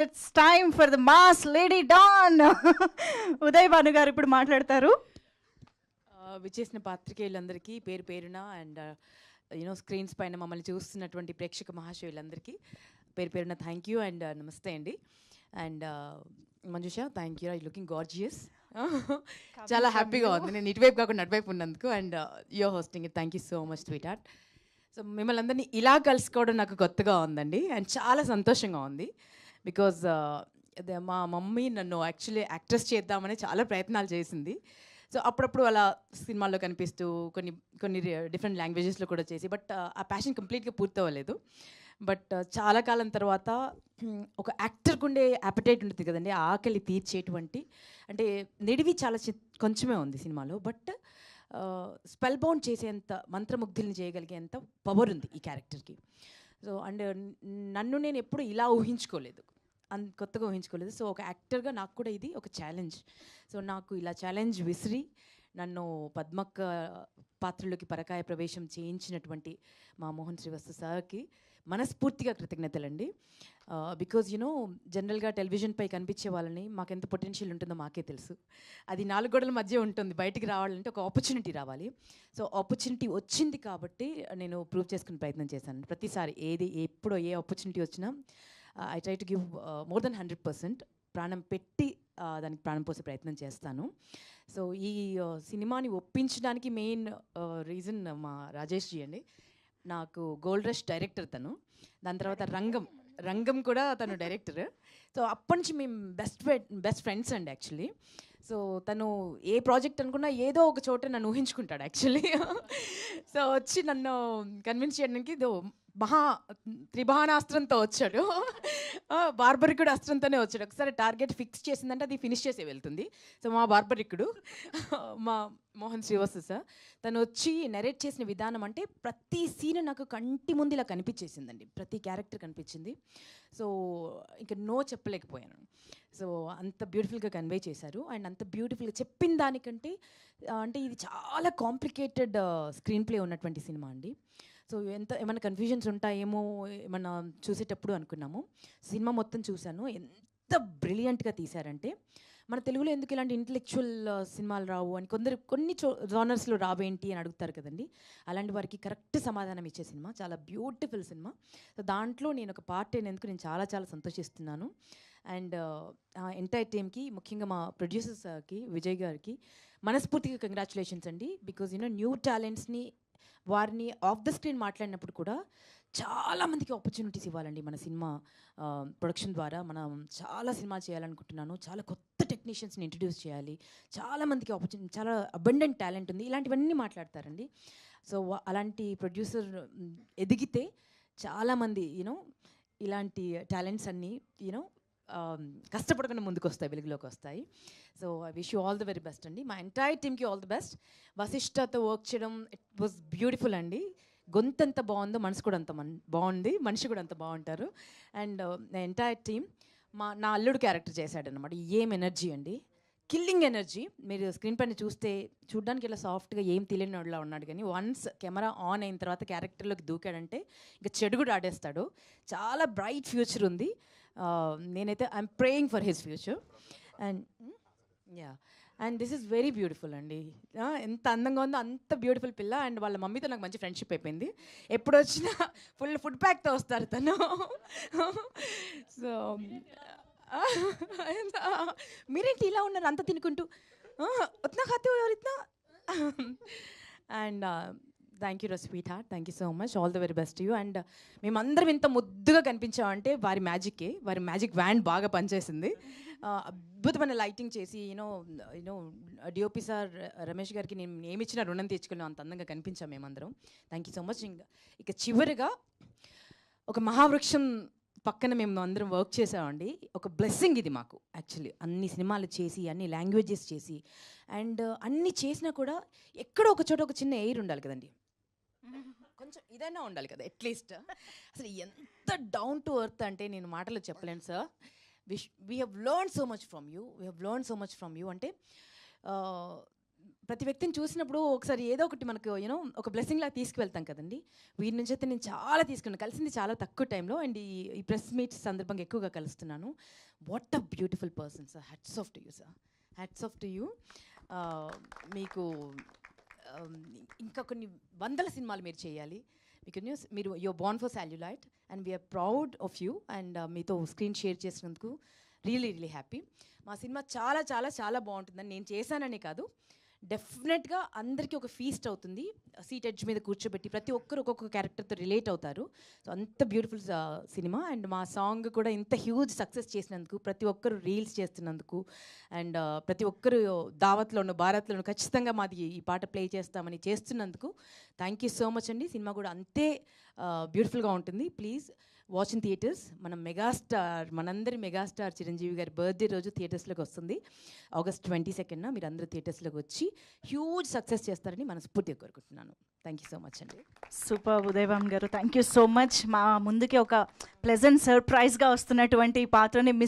It's time for the mass lady don. Uday Bhanu గారు ఇప్పుడు మాట్లాడతారు. విచ్చేసిన పాత్రికేయులందరికీ పేరు పేరున అండ్ స్క్రీన్స్ పైన మమ్మల్ని చూస్తున్నటువంటి ప్రేక్షక మహాశయులందరికీ పేరు పేరున థ్యాంక్ యూ అండ్ నమస్తే అండి. And Manjusha, thank you, I looking gorgeous. చాలా హ్యాపీగా ఉంది నేను ఇటువైపు కాకుండా అటువైపు ఉన్నందుకు. And you're hosting it, thank you so much sweetheart. So మిమ్మల్ని అందరినీ ఇలా కలుసుకోవడం నాకు కొత్తగా ఉందండి అండ్ చాలా సంతోషంగా ఉంది. బికాజ్ మా మమ్మీ నన్ను యాక్చువల్లీ యాక్ట్రెస్ చేద్దామని చాలా ప్రయత్నాలు చేసింది. సో అప్పుడప్పుడు అలా సినిమాల్లో కనిపిస్తూ కొన్ని కొన్ని డిఫరెంట్ లాంగ్వేజెస్లో కూడా చేసి, బట్ ఆ ప్యాషన్ కంప్లీట్గా పూర్తవ్వలేదు. బట్ చాలా కాలం తర్వాత ఒక యాక్టర్కి ఉండే యాపిటైట్ ఉంటుంది కదండి, ఆ ఆకలి తీర్చేటువంటి, అంటే నిడివి చాలా కొంచెమే ఉంది సినిమాలో, బట్ స్పెల్ బౌండ్ చేసేంత, మంత్రముగ్ధుల్ని చేయగలిగేంత పవర్ ఉంది ఈ క్యారెక్టర్కి. సో అండ్ నన్ను నేను ఎప్పుడు ఇలా ఊహించుకోలేదు, కొత్తగా ఊహించుకోలేదు. సో ఒక యాక్టర్గా నాకు కూడా ఇది ఒక ఛాలెంజ్. సో నాకు ఇలా ఛాలెంజ్ విసిరి నన్ను పద్మక్క పాత్రలోకి పరకాయ ప్రవేశం చేయించినటువంటి మా మోహన్ శ్రీవస్తు సార్కి మనస్ఫూర్తిగా కృతజ్ఞతలండి. బికాజ్ జనరల్గా టెలివిజన్పై కనిపించే వాళ్ళని మాకెంత పొటెన్షియల్ ఉంటుందో మాకే తెలుసు. అది 4 గోడల మధ్య ఉంటుంది, బయటికి రావాలంటే ఒక ఆపర్చునిటీ రావాలి. సో ఆపర్చునిటీ వచ్చింది కాబట్టి నేను ప్రూవ్ చేసుకునే ప్రయత్నం చేశాను. ప్రతిసారి ఎప్పుడో ఏ ఆపర్చునిటీ వచ్చినా I try to give more than 100%, ప్రాణం పెట్టి దానికి ప్రాణం పోసే ప్రయత్నం చేస్తాను. సో ఈ సినిమాని ఒప్పించడానికి మెయిన్ రీజన్ మా రాజేష్ జీ అండి. నాకు గోల్డ్ రష్ డైరెక్టర్ తను, దాని తర్వాత రంగం కూడా తను డైరెక్టర్. సో అప్పటి నుంచి మేము బెస్ట్ ఫ్రెండ్స్ అండి యాక్చువల్లీ. సో తను ఏ ప్రాజెక్ట్ అనుకున్నా ఏదో ఒక చోట నన్ను ఊహించుకుంటాడు యాక్చువల్లీ. సో వచ్చి నన్ను కన్విన్స్ చేయడానికి త్రిబాణాస్త్రంతో వచ్చాడు, బార్బరికుడు అస్త్రంతోనే వచ్చాడు. ఒకసారి టార్గెట్ ఫిక్స్ చేసిందంటే అది ఫినిష్ చేసే వెళ్తుంది. సో మా బార్బరికుడు మా మోహన్ శ్రీవస్తు సార్, తను వచ్చి నెరేట్ చేసిన విధానం అంటే ప్రతి సీన్ నాకు కంటి ముందు ఇలా కనిపించేసిందండి, ప్రతి క్యారెక్టర్ కనిపించింది. సో ఇంకా నో చెప్పలేకపోయాను. సో అంత బ్యూటిఫుల్గా కన్వే చేశారు. అండ్ అంత బ్యూటిఫుల్గా చెప్పిన దానికంటే అంటే ఇది చాలా కాంప్లికేటెడ్ స్క్రీన్ ప్లే ఉన్నటువంటి సినిమా అండి. సో ఏమైనా కన్ఫ్యూజన్స్ ఉంటాయేమో ఏమన్నా చూసేటప్పుడు అనుకున్నాము. సినిమా మొత్తం చూశాను, ఎంత బ్రిలియంట్గా తీశారంటే, మన తెలుగులో ఎందుకు ఇలాంటి ఇంటలెక్చువల్ సినిమాలు రావు అని కొన్ని జానర్స్లో రావేంటి అని అడుగుతారు కదండి. అలాంటి వారికి కరెక్ట్ సమాధానం ఇచ్చే సినిమా, చాలా బ్యూటిఫుల్ సినిమా. సో దాంట్లో నేను ఒక పార్ట్ అయినందుకు నేను చాలా చాలా సంతోషిస్తున్నాను. అండ్ ఎంటైర్ టీమ్కి, ముఖ్యంగా మా ప్రొడ్యూసర్స్కి, విజయ్ గారికి మనస్ఫూర్తిగా కంగ్రాచులేషన్స్ అండి. బికాజ్ న్యూ టాలెంట్స్ని, వారిని ఆఫ్ ద స్క్రీన్ మాట్లాడినప్పుడు కూడా చాలామందికి ఆపర్చునిటీస్ ఇవ్వాలండి. మన సినిమా ప్రొడక్షన్ ద్వారా మనం చాలా సినిమా చేయాలనుకుంటున్నాను. చాలా కొత్త టెక్నీషియన్స్ని ఇంట్రడ్యూస్ చేయాలి, చాలామందికి ఆపర్చునిటీ, చాలా అబండెంట్ టాలెంట్ ఉంది, ఇలాంటివన్నీ మాట్లాడతారండి. సో అలాంటి ప్రొడ్యూసర్ ఎదిగితే చాలామంది ఇలాంటి టాలెంట్స్ అన్నీ కష్టపడకుండా ముందుకు వస్తాయి, వెలుగులోకి వస్తాయి. So I wish you all the very best అండి. మా ఎంటైర్ టీమ్కి ఆల్ ది బెస్ట్. వశిష్ఠతో వర్క్ చేయడం ఇట్ వాజ్ బ్యూటిఫుల్ అండి. గొంతు ఎంత బాగుందో మనసు కూడా అంత బాగుంది, మనిషి కూడా అంత బాగుంటారు. అండ్ ఎంటైర్ టీమ్, నా అల్లుడు క్యారెక్టర్ చేశాడనమాట. ఏం ఎనర్జీ అండి, కిల్లింగ్ ఎనర్జీ. మీరు స్క్రీన్ పైన చూడడానికి ఇలా సాఫ్ట్గా ఏం తెలియని వాళ్ళ ఉన్నాడు, కానీ వన్స్ కెమెరా ఆన్ అయిన తర్వాత క్యారెక్టర్లోకి దూకాడంటే ఇంకా చెడు కూడా ఆడేస్తాడు. చాలా బ్రైట్ ఫ్యూచర్ ఉంది. నేనైతే I'm praying for his future. And and this is very beautiful అండి. ఎంత అందంగా ఉందో అంత బ్యూటిఫుల్ పిల్ల. అండ్ వాళ్ళ మమ్మీతో నాకు మంచి ఫ్రెండ్షిప్ అయిపోయింది. ఎప్పుడు వచ్చినా ఫుల్ ఫుడ్ ప్యాక్తో వస్తారు తను. సో మీరేంటి ఇలా ఉన్నారు అంత తినుకుంటూ, ఉత్నా ఖాతే హో ఇత్నా. And thank you sweet heart, thank you so much, all the very best you. And మేమందరం ఇంత ముద్దుగా కనిపించామంటే వారి మ్యాజిక్ వ్యాన్ బాగా పనిచేసింది. అద్భుతమైన లైటింగ్ చేసి డిఓపి సార్ రమేష్ గారికి నేను ఏమిచ్చినా రుణం తీర్చుకున్నాం, అంత అందంగా కనిపించాం మేమందరం. Thank you so much. ఇక చివరిగా ఒక మహావృక్షం పక్కన మేము అందరం వర్క్ చేసామండి. ఒక బ్లెస్సింగ్ ఇది మాకు యాక్చువల్లీ. అన్ని సినిమాలు చేసి, అన్ని లాంగ్వేజెస్ చేసి, అండ్ అన్ని చేసినా కూడా ఎక్కడో ఒక చోట ఒక చిన్న ఎయిర్ ఉండాలి కదండి, కొంచెం ఇదైనా ఉండాలి కదా అట్లీస్ట్. అసలు ఎంత డౌన్ టు ఎర్త్ అంటే నేను మాటలు చెప్పలేను sir. We have learn so much from you, అంటే ప్రతి వ్యక్తిని చూసినప్పుడు ఒకసారి ఏదో ఒకటి మనకు యూనో ఒక బ్లెస్సింగ్ లాగా తీసుకువెళ్తాం కదండి. వీరి నుంచి అయితే నేను చాలా తీసుకున్నాను, కలిసింది చాలా తక్కువ టైంలో, అండ్ ఈ ప్రెస్ మీట్స్ సందర్భంగా ఎక్కువగా కలుస్తున్నాను. What a beautiful person sir, hats off to you sir, hats off to you. మీకు ఇంకా కొన్ని వందల సినిమాలు మీరు చేయాలి. మీరు you're born for celluloid and we are proud of you. And మీతో స్క్రీన్ షేర్ చేసినందుకు రియలీ రియలీ హ్యాపీ. మా సినిమా చాలా చాలా చాలా బాగుంటుందని నేను చేశాననే కాదు, డెఫినెట్గా అందరికీ ఒక ఫీస్ట్ అవుతుంది. సీట్ ఎడ్జ్ మీద కూర్చోబెట్టి ప్రతి ఒక్కరు ఒక్కొక్క క్యారెక్టర్తో రిలేట్ అవుతారు. సో అంత బ్యూటిఫుల్ సినిమా. అండ్ మా సాంగ్ కూడా ఇంత హ్యూజ్ సక్సెస్ చేసినందుకు, ప్రతి ఒక్కరు రీల్స్ చేస్తున్నందుకు, అండ్ ప్రతి ఒక్కరు దావత్లోను భారత్లోను ఖచ్చితంగా మాది ఈ పాట ప్లే చేస్తామని చేస్తున్నందుకు థ్యాంక్ యూ సో మచ్ అండి. సినిమా కూడా అంతే బ్యూటిఫుల్గా ఉంటుంది. Please watch in theatres. మనం మెగాస్టార్, మనందరి మెగాస్టార్ చిరంజీవి గారి బర్త్డే రోజు థియేటర్స్లోకి వస్తుంది August 22nd. మీరు అందరూ థియేటర్స్లోకి వచ్చి హ్యూజ్ సక్సెస్ చేస్తారని మనస్ఫూర్తిగా కోరుకుంటున్నాను. థ్యాంక్ యూ సో మచ్ అండి. సూపర్ ఉదయ్ భాను గారు, థ్యాంక్ యూ సో మచ్. మా ముందుకి ఒక ప్లెజెంట్ సర్ప్రైజ్గా వస్తున్నటువంటి ఈ పాత్రని మిస్